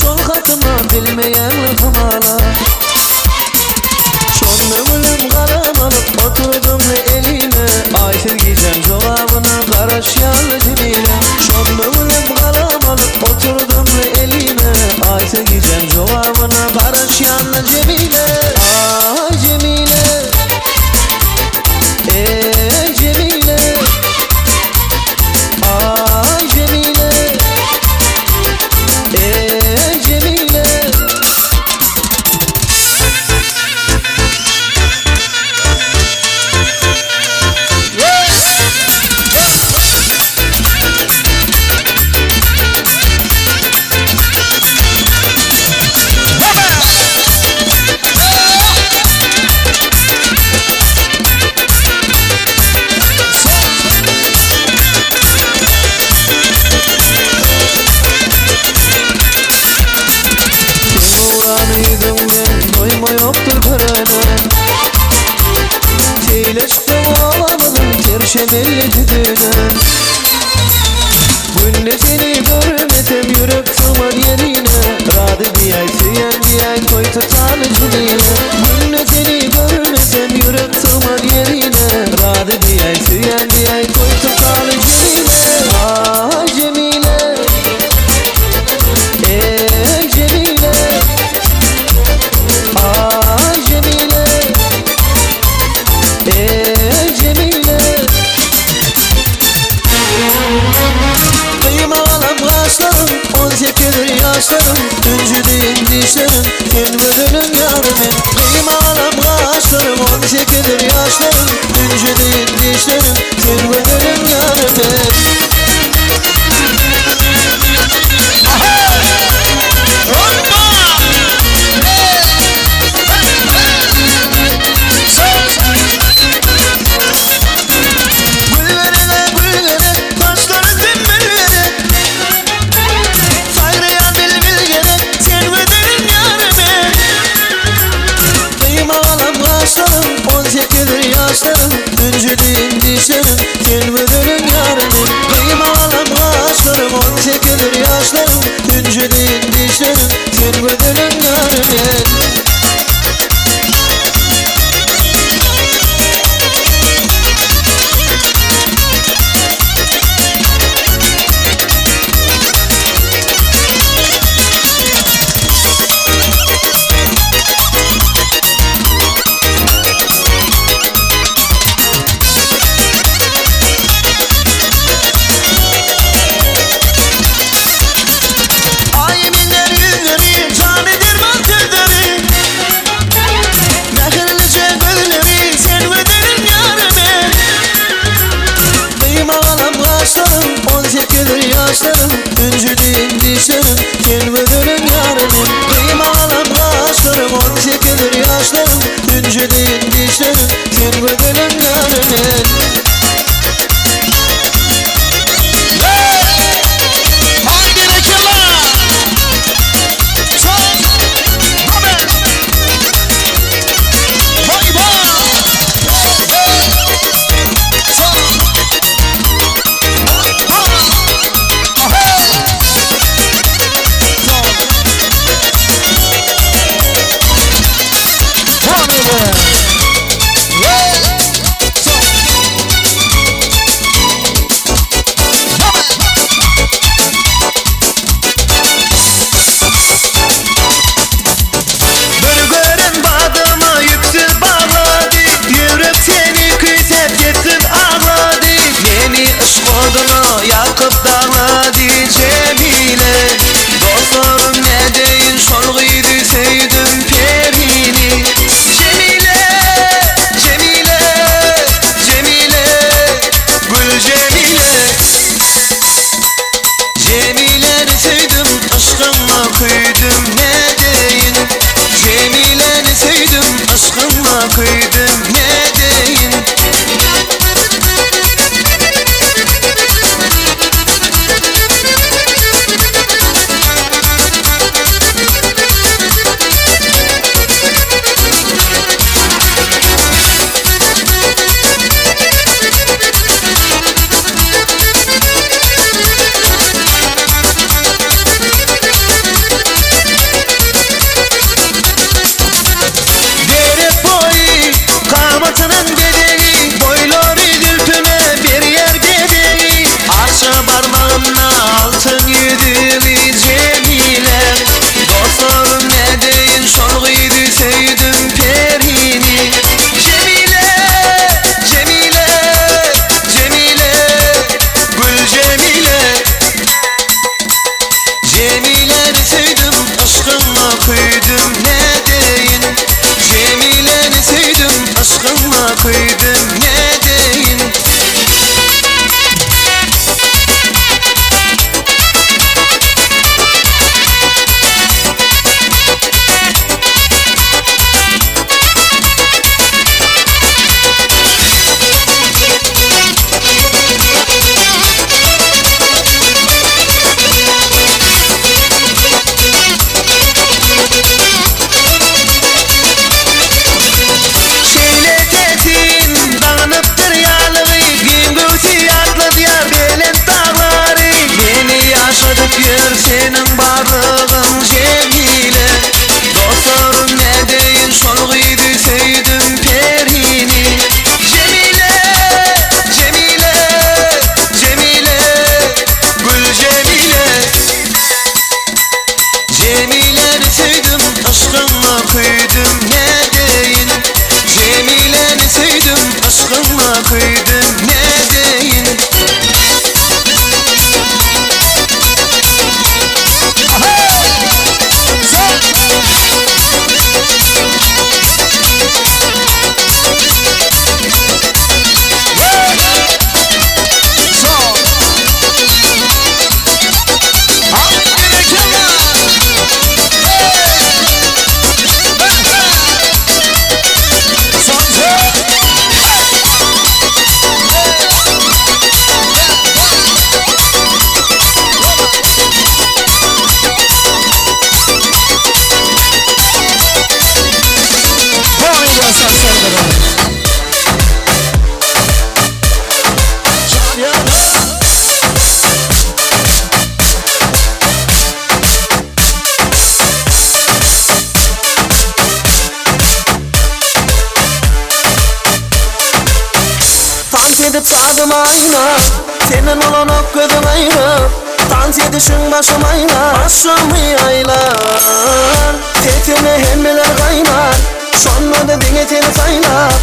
şol hatıma bilmeyen lafımala. Şonluğum karam alıp oturdum eline, ay sevgicem cevabını karaş yanlı Cemile. Şonluğum karam alıp oturdum eline, ay sevgicem cevabını karaş yanlı Cemile. Ay Cemile, Cemile, ay Cemile, Cemile. Uğranıydım ben, doyma yoktur karada. Çeyleştim ağlamadım, terşemelli düdüğüne. Günde seni görmesem yürek sığmaz yerine. Radı diyay, süyen diyay, koy tutanı Cemile. Günde seni görmesem yürek sığmaz yerine. Radı diyay, süyen diyay, koy tutanı Cemile. Ah Cemile, Cemile, ay Cemile, Cemile. Kıyma alam kaşlarım, 18'dir yaşlarım. Üncü değil dişlerim, sen bedenin yarımın. Kıyma alam kaşlarım, 18'dir yaşlarım. Üncü değil dişlerim, sen bedenin yarımın. Yaşlarım, üncü değil dişlerim, sen bedenin yarımın. Kıyma alam kaşlarım, 18'dir yaşlarım. Üncü değil dişlerim, sen bedenin yarımın. Ay miller yüzleri, canidir mal tüzleri. Cemile'ni sevdim, aşkınla kıydım, ne deyin? Cemile'ni sevdim, aşkınla kıydım, ne deyin? Gör senin varlığın Cemile, dostlarım ne deyin, şolguydu sevdim perini. Cemile, Cemile, Cemile, Gül Cemile. Cemile'ni sevdim, aşkınla kıydım, ne deyin? Cemile'ni sevdim, aşkınla kıydım, ne deyin? Dans edip sadım ayna, senin olan ok gözüm ayrı. Dans edişin başım ayna, başımı aylar. Tetime hemmeler kaynar, şonmadı dine teni saylar.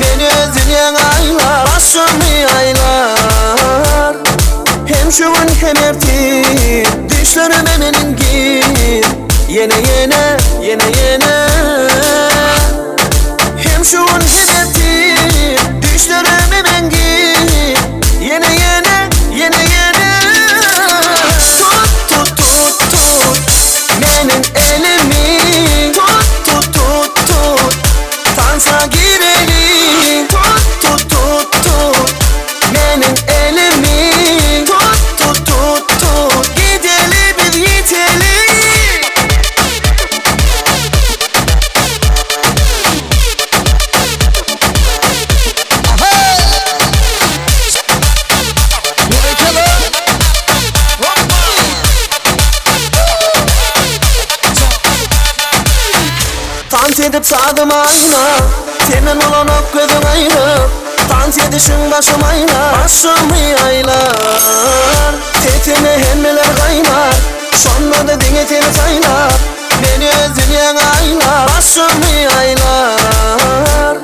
Beni özleyen aylar, başımı aylar. Hem şuun hem ertir, düşlerim emenin gir. Yine yine, yine yine. Hem şuun hem ertir, düşlerim emen gir. Yine yine, yine yine. Tut tut tut tut benim elimi. Tut tut tut tut dansa girelim. Tut tut tut tut benim elimi. Tut tut tut tut gidelim biz gidelim. Dans edip sadım ayna, senin olan ok gözüm ayrı. Dans edişin başım ayna, başımı aylar. Tetime hemmeler kaynar, şonmadı dine teni saylar. Beni özleyen aylar, başımı aylar.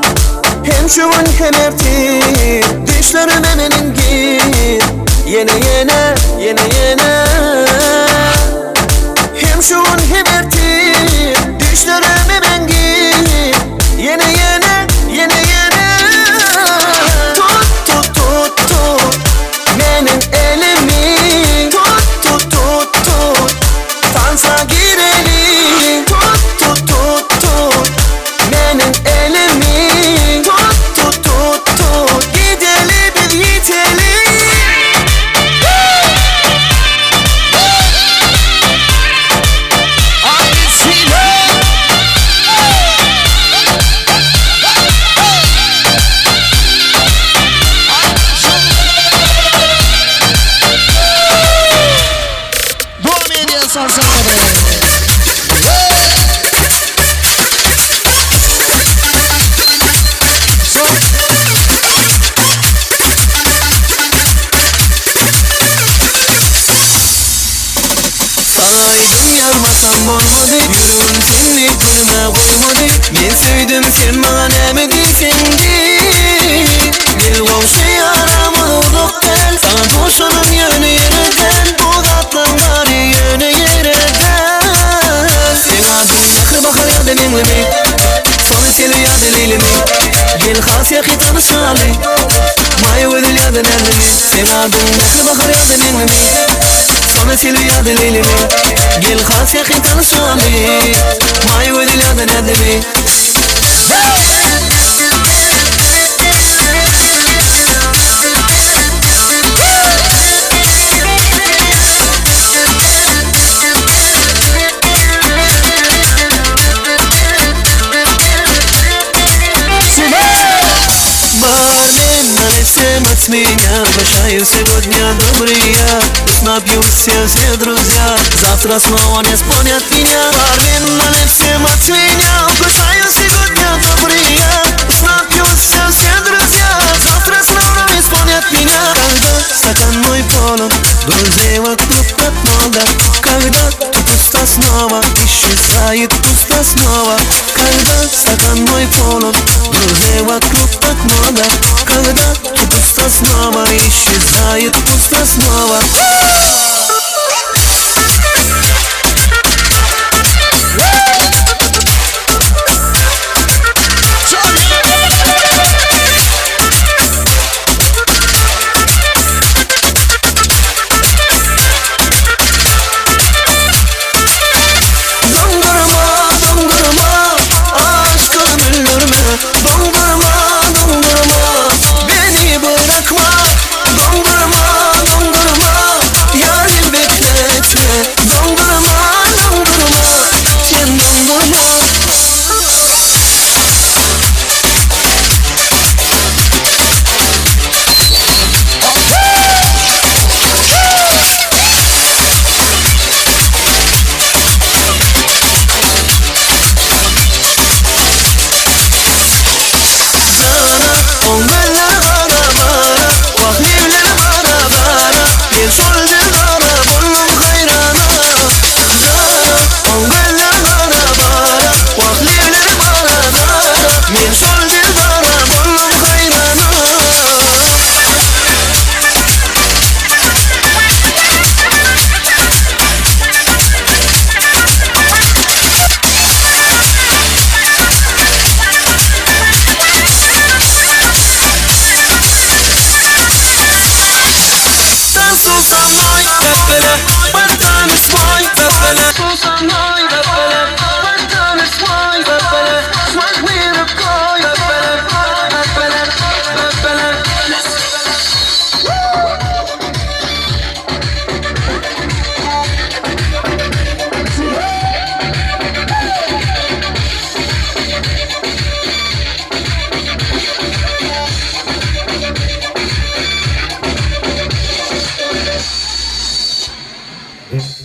Hem şuun hem ertir, düşlerim emenin gir. Yine yine, yine yine. Hem şuun hem ertir, düşlerim emen gir. Yine yine, yine yine. Tut tut tut tut benim elimi. Tut tut tut tut dansa girelim. Tut tut tut tut benim elimi. Tut tut tut tut gidelim biz gidelim. Saraydım yarmasam olmadı, yürüm seni gülüme koymadı. Ben sevdim sen bana demedin şimdi. Bir komşu yaramı uduk gel, sana koşanım yöne yereden. Bu katlanları yöne yereden. سياخي تنصالي ما يودي اليد نرمي سنادو نخل بخر يد ننمي صمتي اليد ليلمي قيل خاص ياخي تنصالي ما يودي اليد نرمي Меня обожаю сегодня добрые Напьют все друзья Завтра снова не вспомнят меня Парни на всем от меня Обожаю сегодня добрые Напьют все друзья Завтра снова не вспомнят меня Когда стакан мой полон Друзей вокруг так много Когда ты пусто снова Исчезает пусто снова Когда стакан мой полон Друзей вокруг так много Когда ты пусто снова исчезает пусто снова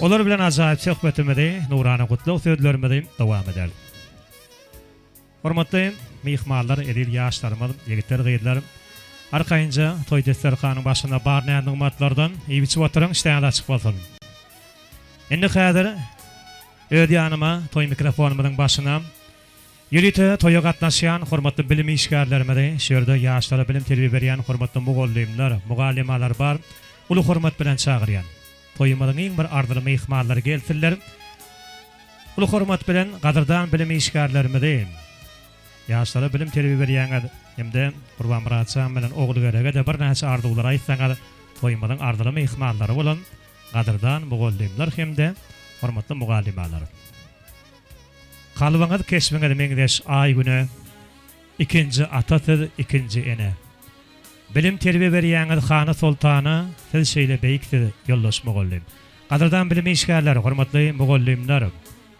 Olar bilen ajaýyp söhbetimizde nurany gutluq sözlerimizi dowam edelim. Hormatly mehmanlar, edil ýaşlarymyz, ýigitler, gyýdlar. Arkaýynja toý destirganyň başynda bar nädimmatlardan iýiçi oturan işden açyk bolsun. Endi häzir öz ýanyma toý mikrofonumyň başyna ýürüte toýa gatnaşýan hormatly bilim işgärlerimizi, şeýerde ýaşlara bilim terbiýe berýän hormatly mugallimler, mugallimalar bar. Ulu hormat bilen çagyrýan. Toýumyň iň bir ardyly mehmanlary gelsinler. Ulu hormat bilen gadyrdan bilim işgärlerimizi, ýaşlara bilim terbiýe berýän hemde Gurban Muratçam bilen ogly gerege de bir näçe ardylar aýtsaňar toýumyň ardyly mehmanlary bolan gadyrdan mugallimler hemde hormatly mugallimalar. Kalbaňyz keşmeňe meňdeş ay güne ikinji atatyr, ikinji ene. Bilim terbiýe berýän Hana Sultana siz şeýle beýikdir ýollaşmak bolýar. Gadyrdan bilim işgärleri, hormatly mugallimler,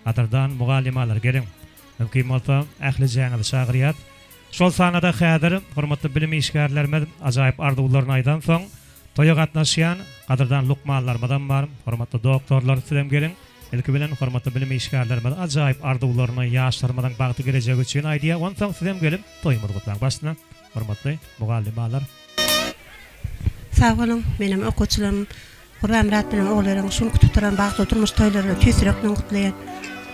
gadyrdan mugallimalar gelin. Mümkin bolsa ähli jaňyzy çagyrýar. Şol sanada häzir hormatly bilim işgärlerimiz ajaýyp arzuwlaryny aýdan soň toýa gatnaşýan gadyrdan lukmanlarymyzdan bar, hormatly doktorlar sizem gelin. Ilki bilen hormatly bilim işgärlerimiz ajaýyp arzuwlaryny ýaşlarymyzdan bagty gelecek üçin aýdýar. Ondan soň sizem gelip toýumyzy gutlaň başyna. Hormatly mugallimalar. Sağ olun, benim okuçlarım Gurban Murat bilen oglarym şunu tutturan bagty oturmuş toýlary tüýsürekden gutlaýar.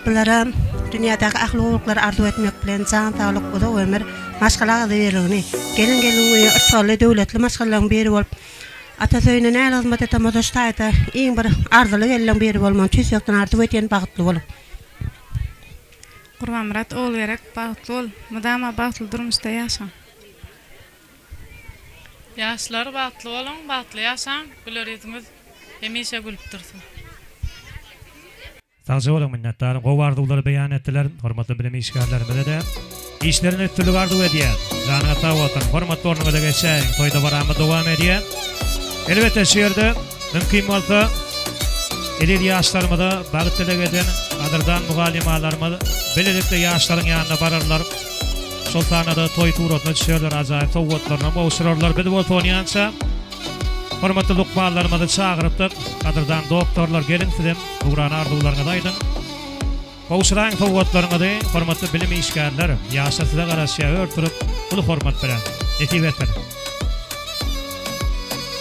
Bulara dünyadaky ahlaklar arzu etmek bilen can sağlyk goda ömür maşgalaga berilýäni. Gelin ırsaly döwletli maşgalaryň biri bolup ata söýüne näme hyzmat etmez şaýta iň bir arzuly gelen biri bolman tüýsürekden arzu etýän bagtly bolup. Gurban Murat oglarak bagtly bol, mudama bagtly durmuşda ýaşa. Yaşlar batlı olun, batlı yaşan, gülerizimiz hemişe gülüp dursun. Sağcı olun minnettarım. Govardılar beyan ettiler. Hormatly bilim işgärlerimize de işlerini öttülük ardu ediýär. Janyna sag bolsun. Hormatly ornuňa geçeň. Toýda baramy dowam edýär. Elbette şu ýerde mümkin bolsa elir ýaşlarymyza bagyt eden adyrdan mugallimalarymyz bilelikde ýaşlaryň ýanyna bararlar. Şol sanada toy turatna düşerler, ajaýyp sowgatlaryna bowşurarlar. Bir bol toýança hormatly lukmanlarymyzy çagyrypdyk. Adyrdan doktorlar gelin sizem Nurana arduwlaryna daýdyn. Bowşuraň sowgatlaryňy hormatly bilim işgärleri ýaşa size garaşýa örtürüp bu hormat bilen etip etdiler.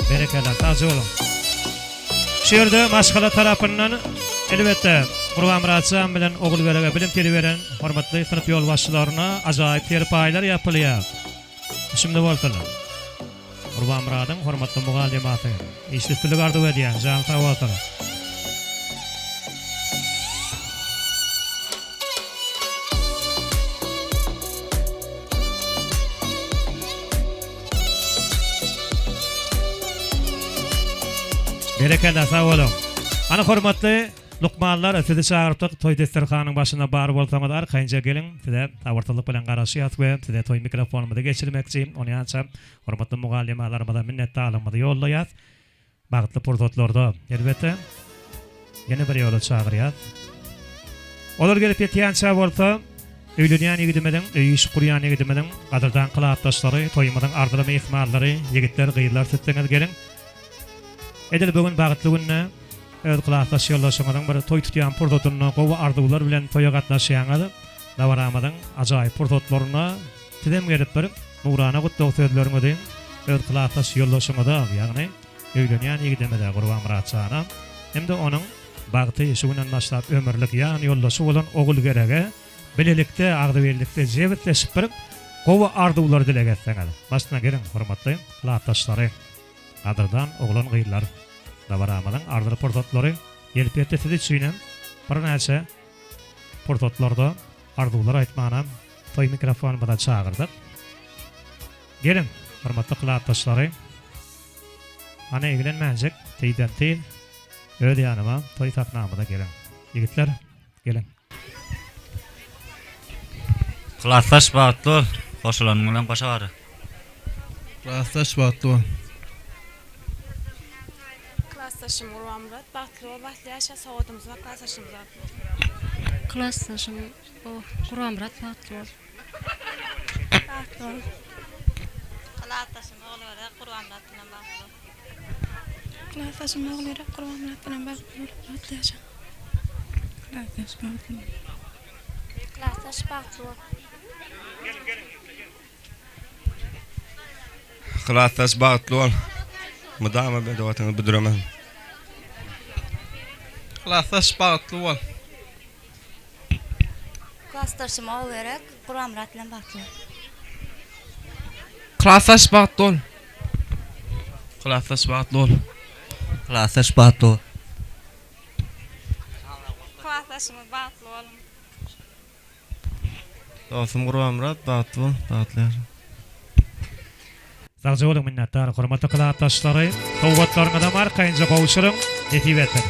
Berekeler tazy bolun. Şu ýerde maşgala tarapyndan elbette Gurban Muratcan bilen oğul berege bilim teri veren hormatly sınıf ýolbaşçylaryna ajaýyp terpaýlar ýapylýar. Şimdi bolsunlar. Gurban Murat'ın hormatly mugallimaty. İşletdilik ardu edýär. Jan sag bolsun. Berekeler sag bolun. Ana hormatly lukmanlar sizi çağırtık toy desterhanyň başynda bar bolsaňyz arkaýynja gelin size tawartylyk bilen garaşýat we size toy mikrofonumy geçirmekçi ony ança hormatly mugallimalarymyza minnetdarlygymyzy ýollaýat. Bagtly purzatlarda elbette ýene bir ýola çağırýat. Olar gelip ýetýänçä bolsa öýlenýän ýigidimiň öýü iş kurýan ýigidimiň gadyrdan kylapdaşlary toýumyň ardyra mehmanlary ýigitler gyýlar sütleňiz gelin. Edil bugün bagtly günne öz kılaqdaş ýoldaşymyň bir toy tutýan purdotuny gowy arduwlar bilen toýa gatnaşýaňyz dawaramyň ajaýyp purdotlaryna tidem gelip bir Nurana gutdaw sözlerimizi öz kılaqdaş ýoldaşymyza ýagny öýlenýän ýigidimize Gurban Muratçana hem de onuň bagty şu günden başlap ömürlik ýan ýoldaşy bolan ogul gerege bilelikde agdybellikde jebitleşip bir gowy arduwlar dilegetseňiz. Başyna gelin hormatly kılaqdaşlary adyrdan oglan gyýlar. Dawaramyň ardyr portotlary gelip ýetdi sizi çyýnan bir näçe portotlarda arduwlar aýtmana toy mikrofonymyza çağırdyk. Gelin hormatly kılapdaşlary. Ana egilenmäjek teýden teýin öýde ýanyma toy taknamyza gelin. Ýigitler gelin. Kılapdaş bagtly goşulan bilen goşa bary. Kılapdaş bagtly Klassdaşım Gurban Murat, bagtly bol bagtly ýaşa sowatymyza klassdaşymyza. Klassdaşym Gurban Murat bagtly bol. Bagtly. Klassdaşym oglary Gurban Murat bilen bagtly. Klassdaşym oglary Gurban Murat bilen bagtly ýaşa. Klassdaş bagtly. Klassdaş bagtly. Kılapdaş bagtly Madama ben dowatyny bildiremem. Kılapdaş bagtly bol. Klassdaşym oglary Gurban Murat bilen bagtly. Kılapdaş bagtly bol. Kılapdaş bagtly bol. Kılapdaş bagtly. Klassdaşym bagtly bol. Dostum Gurban Murat bagtly bol, bagtly. Sağcı bolun minnettar hormatly kılapdaşlary. Sowgatlaryňyza arkaýynja gowşuryň etip etdiler.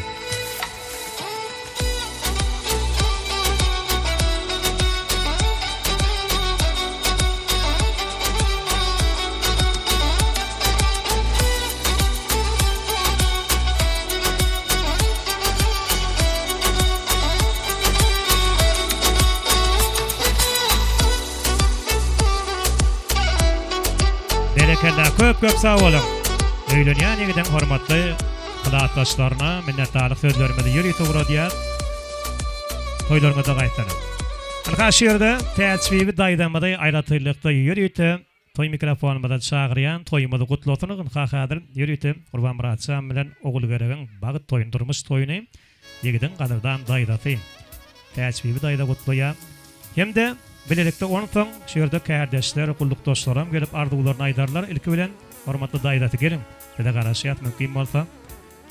Berekeler köp sag bolun. Öýlenýän ýigiden hormatly kılapdaşlaryna minnetdarlyk sözlerimizi ýürüýte uradýar. Toýlaryňyza gaýtdylar. Arkaşy ýerde täçwibi daýdamady aýratylykda ýürüýte. Toy mikrofonymyza çagyrýan toýumyzy gutlatynyň haýadyr ýürüýte. Gurban Muratçan bilen ogul geregiň bagyt toýundurmuş toýuny ýigiden gadyrdan daýdasy. Täçwibi daýda gutlaýar. Hemde bilelikde onu soň şu ýerde kärdeşler, gulluk dostlaram gelip arduwlaryny aýdarlar. Ilki bilen hormatly daýdaty gelin. Bede garaşýat mümkin bolsa.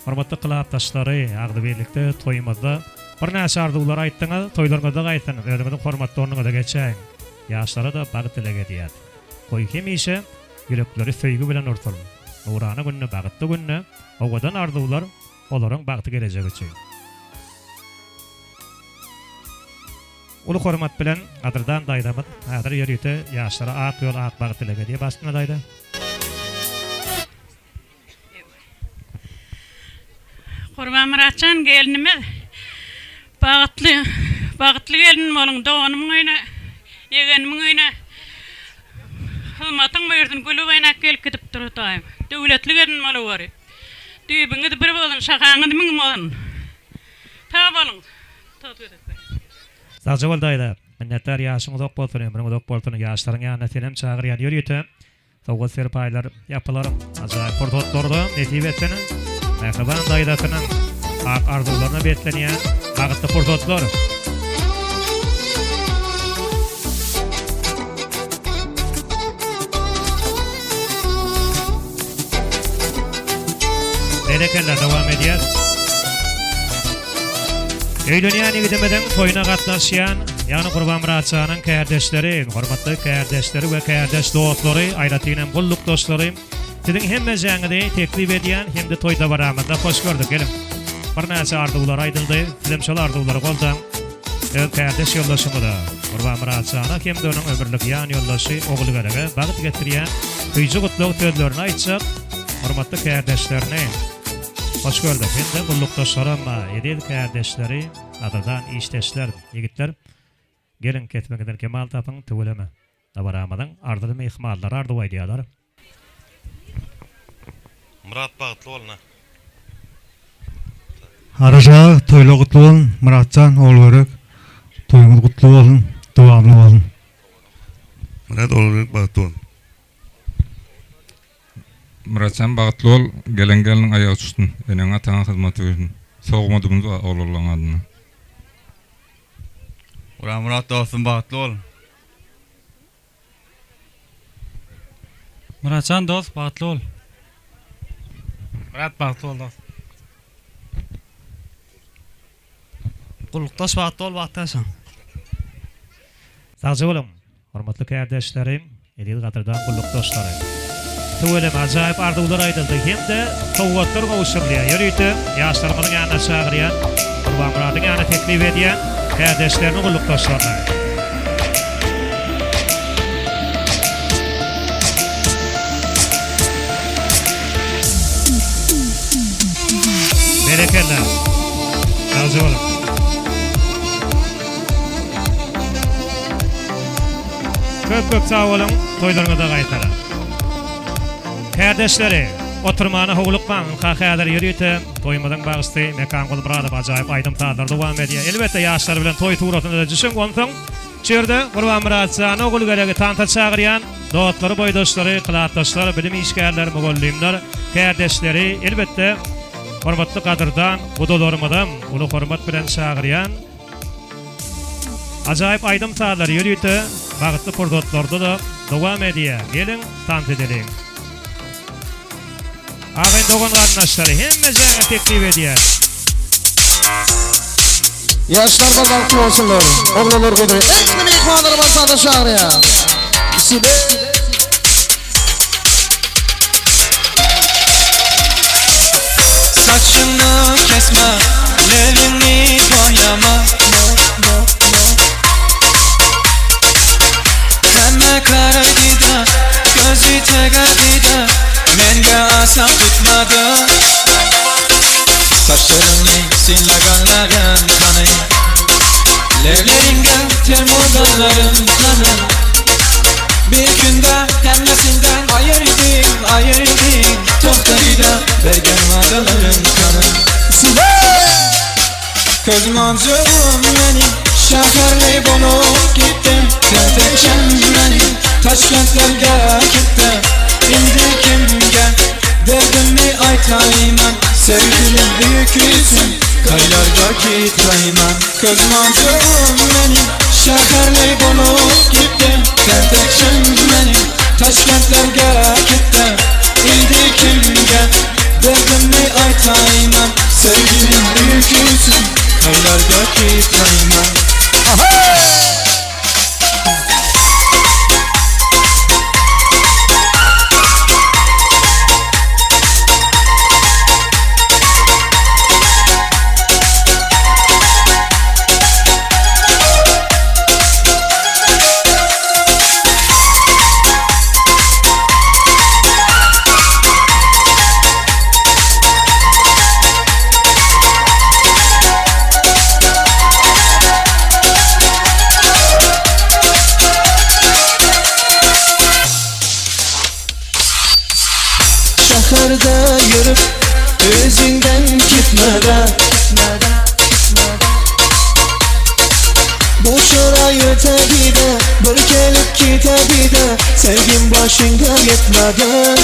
Hormatly kılapdaşlary, agdybellikde toýumyzda bir näçe arduwlar aýtdyňyz, toýlaryňyza gaýtdyň. Özüňiziň hormatly ornuňa da geçäň. Ýaşlara da bagyt dileg edýär. Koy hemişe yürekleri söýgü bilen urtulun. Nurana günne bagtly günne owadan ardylar olaryň bagty gelejegi üçin. Ulu hormat bilen adyrdan daýdamyt häzir ýörüte ýaşlara ak ýol ak bagty dileге diýip başlyna daýda. Kurban Muratcan gelinime bagtly gelin bolun doğanymyň öýüne yegenimiň öýüne hylmatyň berdim gülü baynak gelip gidip durýaym. Döwletli gelin boly bar. Düýbiňiz bir bolun şakaňyz miň bolun. Ta bolun. Sağjabal daýda. Minnetler ýaşyňyz ok bolsun, ömrüňiz ok bolsun, ýaşlaryň ýanyna senem çagyrýan ýörüte. Sowgat serpaýlar ýapylar, ajaýyp portotlarda netip etsen. Mehriban daýdatynyň ak arzuwlaryna betlenýän bagtly portotlar. Berekeler dowam edýär. Öýlenýän ýigidimeden toýuna gatnaşýan, ýani Gurban Muratçanyň kärdeşleri, hormatly kärdeşleri we kärdeş dostlary, aýratynyň gulluk dostlary, siziň hemme jaňyny teklip edýän hemde toýda baramyzda hoş gördük gelim. Bir näçe arzuwlar aýdyldy, sizem şol arzuwlary goldan kärdeş ýoldaşymyda Gurban Muratçana hemde onuň ömürlik ýan ýoldaşy ogly gerege bagyt getirýän öýjü gutluk sözlerini aýtjak, hormatly kärdeşlerine hoş gördük. Hemde gulluk dostlarymma, edil kärdeşleri, adyrdan işteşler, ýigitler gelin ketmegeden kemal tapyň tüweleme. Dabaramyň ardyly mehmanlar ardyw aýdýarlar. Murat bagtly bolna. Haraja toýla gutly bolun, Muratjan Olberek. Toýuňyz gutly bolun, dowamly bolun. Murat Olberek bagtly bol. Muratjan bagtly bol, gelin aýagy tutsun, eniň ataňa hyzmat bersin. Sogmadymyz oğlullaryň adyna. Murat dostum bagtly bol. Muratjan dost bagtly bol. Murat bagtly bol. Gullukdaş bagtly bol bagtaşan. Sağjy bolun, hormatly kärdeşlerim, edil gatyrdan gulluk dostlary. Tüwelem ajaýyp arzuwlar aýdyldy. Hemde sowgatlar gowşurlýar. Ýörüte ýaşlarymyň ýanyna çagyrýan, Gurban Muratyň ýanyna teklip edýän kärdeşlerini gulluk dostlaryna. Berekeler. Sağjy bolun. Köp sağ bolun, toýlaryňyza gaýtarar. Kärdeşleri, oturmana howlukman, häzir ýörüte toýmadan bagysty mekan bolup barady, ajaýyp aýdym taýlar dowam edýär. Elbetde ýaşlar bilen toý turatyny düşünýän bolsaň, çerde Gurban Muratçany ogul geregi tanta çagyrýan dostlary, boýdaşlary, klatdaşlary, bilim işgärleri, mogollimler, kärdeşleri elbetde hormatly gadyrdan, budalarymydan uly hormat bilen çagyrýan ajaýyp aýdym taýlar ýörüte bagtly portotlarda da dowam edýär. Gelin tant edelim. Ağayn doğan qardaşları hemme jaňa teklip edýär. Yaşlar bagtly bolsunlar. Oglanlar goýdy. Etme mehmanlar basada şaýrýar. Sibe Saçını kesme, lerini boyama. Hemme karaydı da, gözü tegerdi de, menge asam tutmadı. Saçlarını sillaganların kanı, levleringe termoganların kanı. Bir günde hemmesinden ayırdın, tohtarıyla bergen madaların kanı. Köz manzurum benim, şekerli bolup gittim. Tertekşen benim, Taşkentlerge gittim. Indi kimge, derdimi aytayım ben. Sevgilim büyüküsün, kaylarga gitayım ben. Köz manzurum benim, şekerli bolup gittim. Tertekşen benim, Taşkentlerge gittim. İndi kimge, derdimi aytayım ben. Sevgilim büyüküsün, kaylarga gitayım ben. Bu çıray ötedi de bir kelip gitedi de sevgim başınga yetmedi.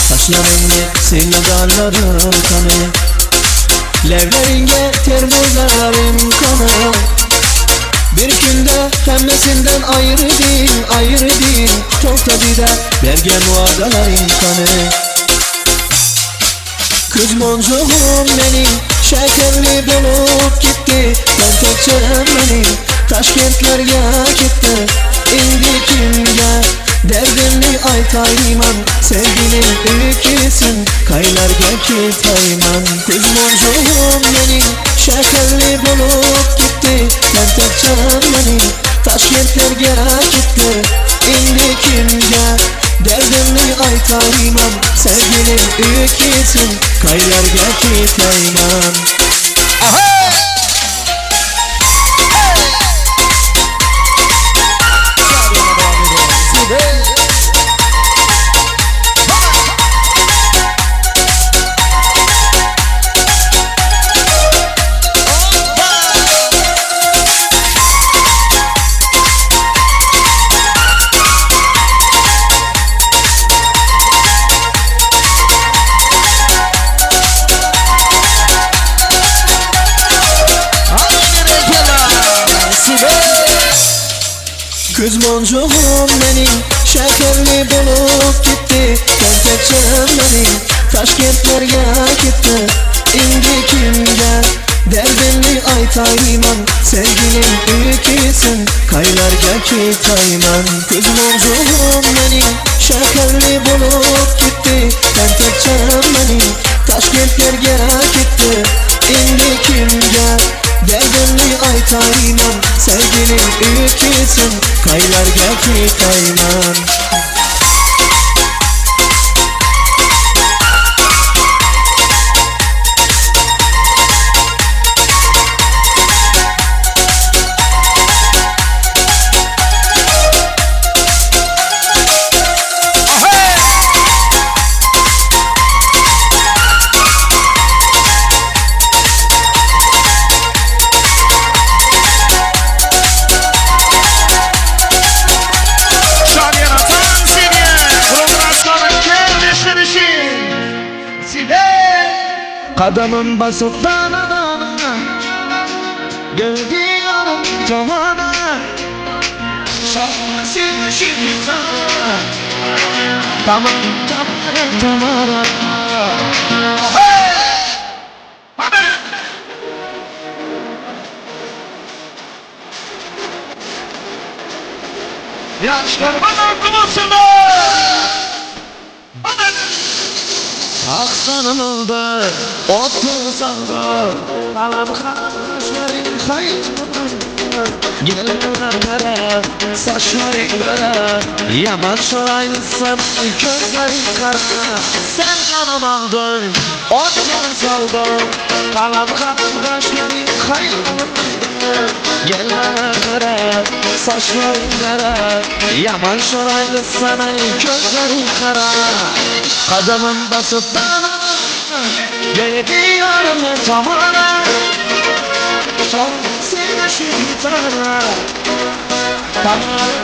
Saçlarınga sevdalarım kanı, levleringe termozlarım kanı. Bir günde hemmesinden ayırdın to'xtadi da bergen va'dalaring qani. Ko'z monjug'im mening shakarli bo'lib ketdi, tentakchirim mening Toshkentlarga ketdi. Endi kimga dardimni aytayman, sevgilim ikisin qaylarga ketayman. Ko'z monjug'im mening shakarli bo'lib ketdi, tentakchirim mening Toshkentlarga ketdi. Endi kimga dardimni aytayman, sevgilim ikisin qaylarga ketayman. Ko'z monjug'im mening shakarli bo'lib ketdi, tentakchirim mening Toshkentlarga ketdi. Endi kimga dardimni aytayman, sevgilim ikisin qaylarga ketayman. Ko'z monjug'im mening shakarli bo'lib ketdi, tentakchirim mening Toshkentlarga ketdi. Endi kimga dardimni aytayman, sevgilim ikisin qaylarga ketayman. Kadamın basıp dana gördüğüm zamana şahsın şimdi sana tamam. Yaşlar bana kumusunda Aksanım oldu, otlu saldı, kalam kaşların kayıtmıyor. Gelinlere, saçların göre, yaman şuraylısın, gözlerin kara. Sen canım aldın, otlu saldı, kalam kaşların kayıtmıyor. Gelinlere, saçların göre, yaman şuraylısın, gözlerin kara. Kadımın basıp bana gidiyorum zamana son seni şimdi sana tamara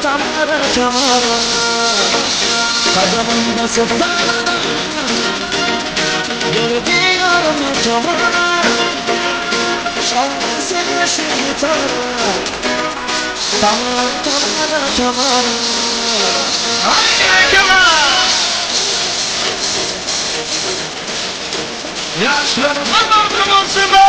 kadımın basıp bana gidiyorum zamana son seni şimdi sana tamara haydi kemal yaşlarım anlattım olsun be.